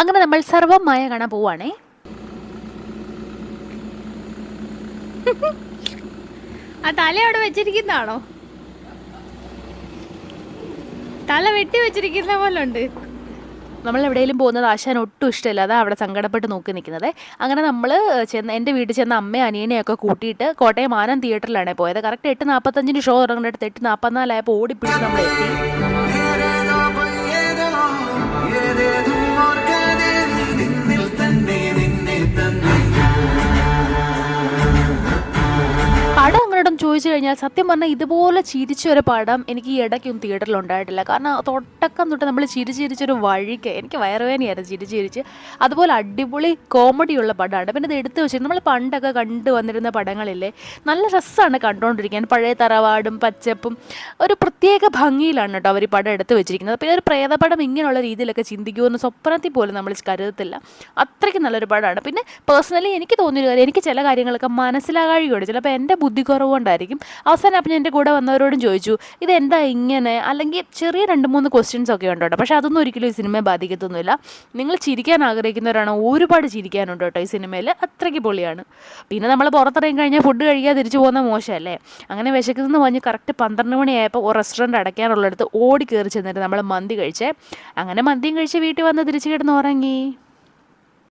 അങ്ങനെ നമ്മൾ സർവ്വമായ കാണാൻ പോവാണേ. ആ തല അവിടെ വെച്ചിരിക്കുന്നതാണോ? തല വെട്ടി വെച്ചിരിക്കുന്ന പോലെ ഉണ്ട്. നമ്മൾ എവിടെയെങ്കിലും പോകുന്നത് ആശാൻ ഒട്ടും ഇഷ്ടമില്ല, അതാ അവിടെ സങ്കടപ്പെട്ട് നോക്കി നിൽക്കുന്നത്. അങ്ങനെ നമ്മൾ എൻ്റെ വീട്ടിൽ ചെന്ന അമ്മയും അനിയനെയൊക്കെ കൂട്ടിയിട്ട് കോട്ടയം ആനന്ദ് തിയേറ്ററിലാണ് പോയത്. കറക്റ്റ് 8:45 ഷോ തുടങ്ങേണ്ടടുത്ത് 8:44 ഓടിപ്പിടിച്ച് നമ്മൾ എത്തി. പടം അങ്ങോട്ടും ചോദിച്ചു കഴിഞ്ഞാൽ സത്യം പറഞ്ഞാൽ ഇതുപോലെ ചിരിച്ചൊരു പടം എനിക്ക് ഈ ഇടയ്ക്കൊന്നും തിയേറ്ററിൽ ഉണ്ടായിട്ടില്ല. കാരണം തുടക്കം തൊട്ട് നമ്മൾ ചിരിച്ചൊരു വഴിക്ക് എനിക്ക് വയറുവേനയായിരുന്നു ചിരിച്ച്. അതുപോലെ അടിപൊളി കോമഡിയുള്ള പടമാണ്. പിന്നെ ഇത് എടുത്തു വെച്ചിട്ട് നമ്മൾ പണ്ടൊക്കെ കണ്ടു വന്നിരുന്ന പടങ്ങളില്ലേ, നല്ല രസമാണ് കണ്ടുകൊണ്ടിരിക്കാൻ. പഴയ തറവാടും പച്ചപ്പും ഒരു പ്രത്യേക ഭംഗിയിലാണ് കേട്ടോ അവർ ഈ പടം എടുത്തു വെച്ചിരിക്കുന്നത്. പിന്നെ ഒരു പ്രേതപടം ഇങ്ങനെയുള്ള രീതിയിലൊക്കെ ചിന്തിക്കുമെന്ന് സ്വപ്നത്തിൽ പോലും നമ്മൾ കരുതത്തില്ല. അത്രയ്ക്ക് നല്ലൊരു പടമാണ്. പിന്നെ പേഴ്സണലി എനിക്ക് തോന്നിയൊരു കാര്യം, എനിക്ക് ചില കാര്യങ്ങളൊക്കെ മനസ്സിലാകാഴിയുണ്ട്. ചിലപ്പോൾ എൻ്റെ ബുദ്ധി കുറവുകൊണ്ടായിരിക്കും. അവസാനം അപ്പം ഞാൻ എൻ്റെ കൂടെ വന്നവരോടും ചോദിച്ചു ഇതെന്താ ഇങ്ങനെ, അല്ലെങ്കിൽ ചെറിയ 2-3 ക്വസ്റ്റ്യൻസ് ഒക്കെ ഉണ്ട് കേട്ടോ. പക്ഷേ അതൊന്നും ഒരിക്കലും ഈ സിനിമയെ ബാധിക്കത്തൊന്നുമില്ല. നിങ്ങൾ ചിരിക്കാൻ ആഗ്രഹിക്കുന്നവരാണോ, ഒരുപാട് ചിരിക്കാനുണ്ട് കേട്ടോ ഈ സിനിമയിൽ. അത്രയ്ക്ക് പൊളിയാണ്. പിന്നെ നമ്മൾ പുറത്തിറങ്ങി കഴിഞ്ഞാൽ ഫുഡ് കഴിക്കാൻ തിരിച്ചു പോകുന്ന മോശമല്ലേ. അങ്ങനെ വിശക്കുന്നെന്ന് പറഞ്ഞ് കറക്റ്റ് 12 മണിയായപ്പോൾ ഒരു റെസ്റ്റോറൻറ്റ് അടയ്ക്കാനുള്ളിടത്ത് ഓടി കയറി ചെന്നിട്ട് നമ്മൾ മന്തി കഴിച്ചേ. അങ്ങനെ മന്തിയും കഴിച്ച് വീട്ടിൽ വന്ന് തിരിച്ച് കിടന്ന് ഉറങ്ങി.